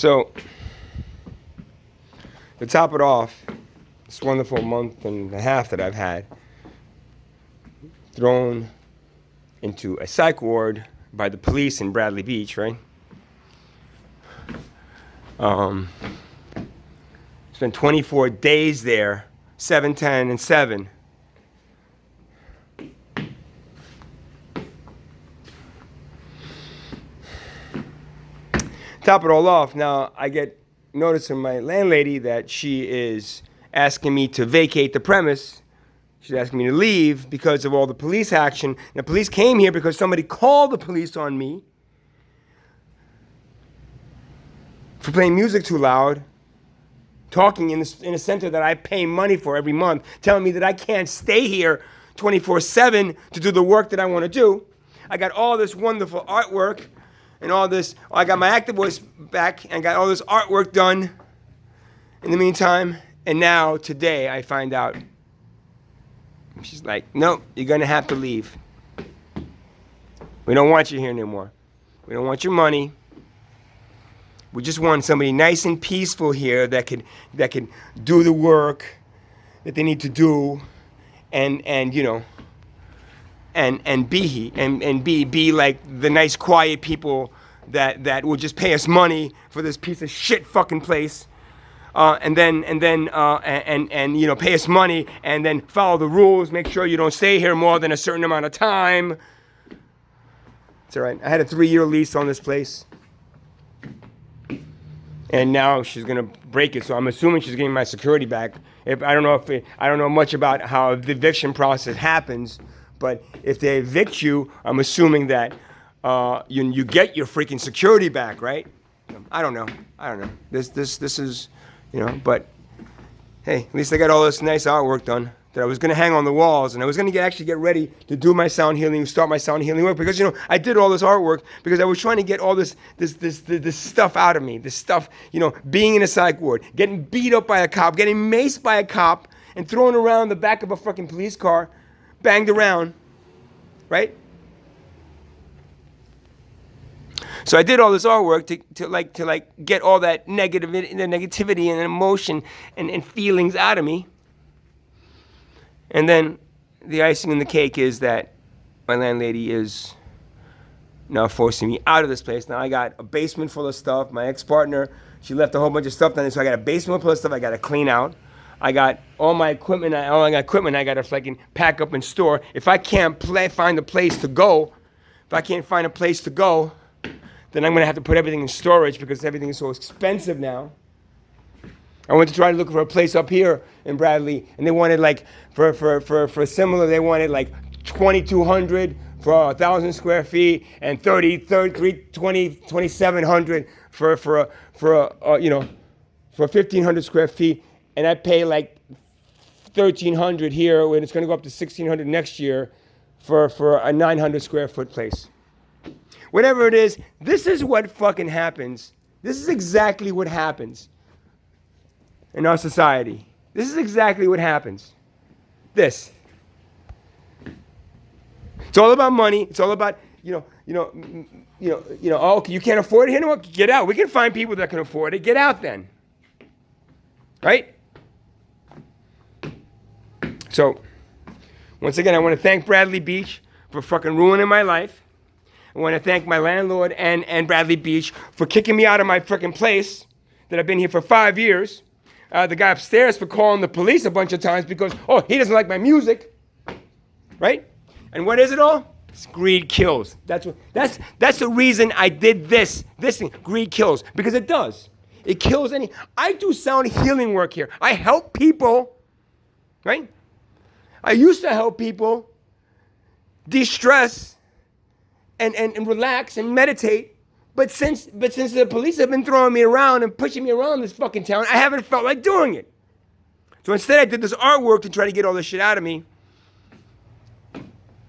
So, to top it off, this wonderful month and a half that I've had, thrown into a psych ward by the police in Bradley Beach, right? Spent 24 days there, 7, 10, and 7. Top it all off, now I get notice from my landlady that she is asking me to vacate the premise. She's asking me to leave because of all the police action. The police came here because somebody called the police on me for playing music too loud, talking in a center that I pay money for every month, telling me that I can't stay here 24/7 to do the work that I want to do. I got all this wonderful artwork and all this. I got my active voice back and got all this artwork done in the meantime. And now, today, I find out. She's like, nope, you're going to have to leave. We don't want you here anymore. We don't want your money. We just want somebody nice and peaceful here that can do the work that they need to do, and you know, and be like the nice quiet people that will just pay us money for this piece of shit fucking place, and you know, pay us money and then follow the rules. Make sure you don't stay here more than a certain amount of time. It's all right. I had a 3-year lease on this place. And now she's gonna break it, so I'm assuming she's getting my security back. I don't know much about how the eviction process happens, but if they evict you, I'm assuming that you get your freaking security back, right? I don't know. This is, you know. But hey, at least I got all this nice artwork done that I was gonna hang on the walls, and I was gonna actually get ready to do my sound healing, start my sound healing work, because, you know, I did all this artwork because I was trying to get all this stuff out of me. This stuff, you know, being in a psych ward, getting beat up by a cop, getting maced by a cop, and thrown around the back of a fucking police car, banged around, right? So I did all this artwork to get all that negativity and emotion and feelings out of me. And then the icing on the cake is that my landlady is now forcing me out of this place. Now I got a basement full of stuff. My ex-partner, she left a whole bunch of stuff down there, so I got a basement full of stuff I got to clean out. I got all my equipment. I got to fucking pack up and store. If I can't find a place to go, then I'm going to have to put everything in storage because everything is so expensive now. I went to try to look for a place up here in Bradley, and they wanted like for similar, they wanted like 2,200 for 1,000 square feet and 2,700 for 1,500 square feet, and I pay like 1,300 here, when it's going to go up to 1,600 next year for a 900 square foot place. Whatever it is, this is what fucking happens. This is exactly what happens in our society. This is exactly what happens. This. It's all about money. It's all about, oh, you can't afford it here? No, get out. We can find people that can afford it. Get out then. Right? So, once again, I want to thank Bradley Beach for fucking ruining my life. I want to thank my landlord and Bradley Beach for kicking me out of my freaking place that I've been here for 5 years. The guy upstairs for calling the police a bunch of times because, he doesn't like my music, right? And what is it all? It's greed kills. That's the reason I did this. This thing, greed kills, because it does. It kills any. I do sound healing work here. I help people, right? I used to help people de-stress and relax and meditate. But since the police have been throwing me around and pushing me around this fucking town, I haven't felt like doing it. So instead I did this artwork to try to get all this shit out of me.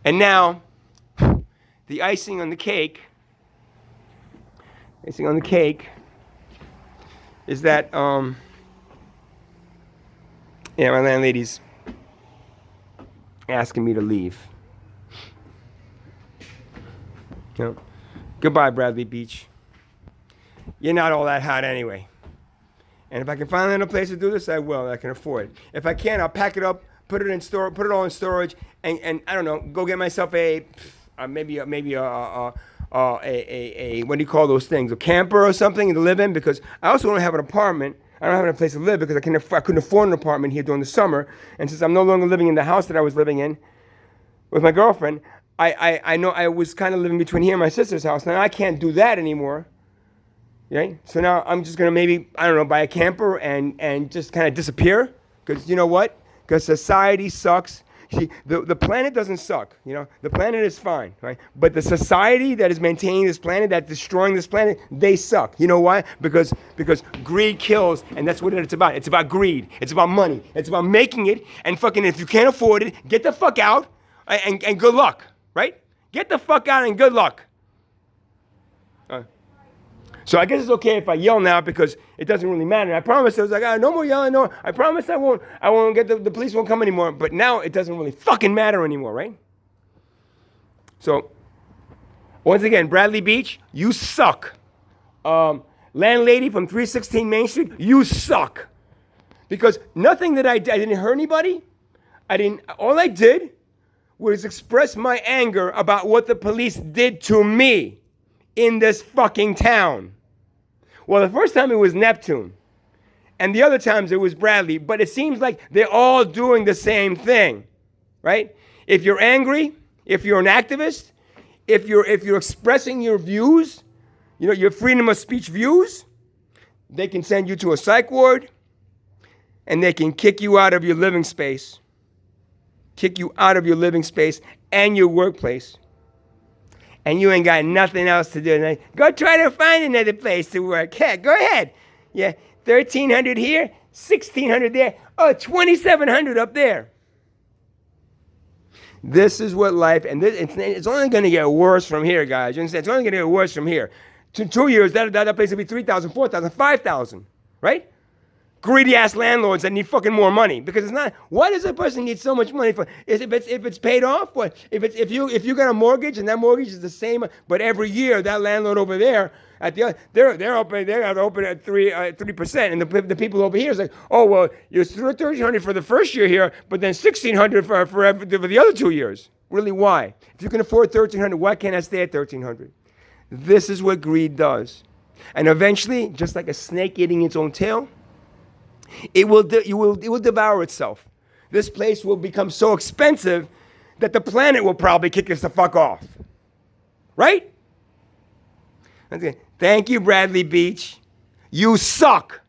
And now, the icing on the cake is that, my landlady's asking me to leave. Goodbye, Bradley Beach. you're not all that hot anyway. And if I can find another place to do this, I will. I can afford it. If I can't, I'll pack it up, put it all in storage, and I don't know, go get myself maybe a what do you call those things? A camper or something to live in, because I also don't have an apartment. I don't have a place to live because I couldn't afford an apartment here during the summer. And since I'm no longer living in the house that I was living in with my girlfriend, I know I was kind of living between here and my sister's house. Now I can't do that anymore. Right? So now I'm just gonna maybe, I don't know, buy a camper and just kind of disappear. Because you know what? Because society sucks. See, the planet doesn't suck, you know. The planet is fine, right? But the society that is maintaining this planet, that's destroying this planet, they suck. You know why? Because greed kills, and that's what it's about. It's about greed. It's about money. It's about making it, and fucking if you can't afford it, get the fuck out, and good luck, right? Get the fuck out and good luck. So I guess it's okay if I yell now because it doesn't really matter. I promise I was like, no more yelling, no. I promise I won't get the police won't come anymore. But now it doesn't really fucking matter anymore, right? So, once again, Bradley Beach, you suck. Landlady from 316 Main Street, you suck. Because nothing that I didn't hurt anybody. All I did was express my anger about what the police did to me in this fucking town. Well, the first time it was Neptune, and the other times it was Bradley, but it seems like they're all doing the same thing, right? If you're angry, if you're an activist, if you're expressing your views, you know, your freedom of speech views, they can send you to a psych ward, and they can kick you out of your living space, and your workplace. And you ain't got nothing else to do. Go try to find another place to work. Heck, go ahead. Yeah, 1,300 here, 1,600 there, 2,700 up there. This is what life, and it's only going to get worse from here, guys. You understand? It's only going to get worse from here. 2 years, that place will be 3,000, 4,000, 5,000, right? Greedy ass landlords that need fucking more money, because it's not. Why does a person need so much money for? If it's paid off, what? If you got a mortgage and that mortgage is the same, but every year that landlord over there at the other, they're going to open at 3%, and the people over here is like, oh well, you're 1,300 for the first year here, but then 1,600 for the other 2 years. Really, why? If you can afford 1,300, why can't I stay at 1,300? This is what greed does, and eventually, just like a snake eating its own tail, it will devour itself. This place will become so expensive that the planet will probably kick us the fuck off. Right? Okay. Thank you, Bradley Beach. You suck.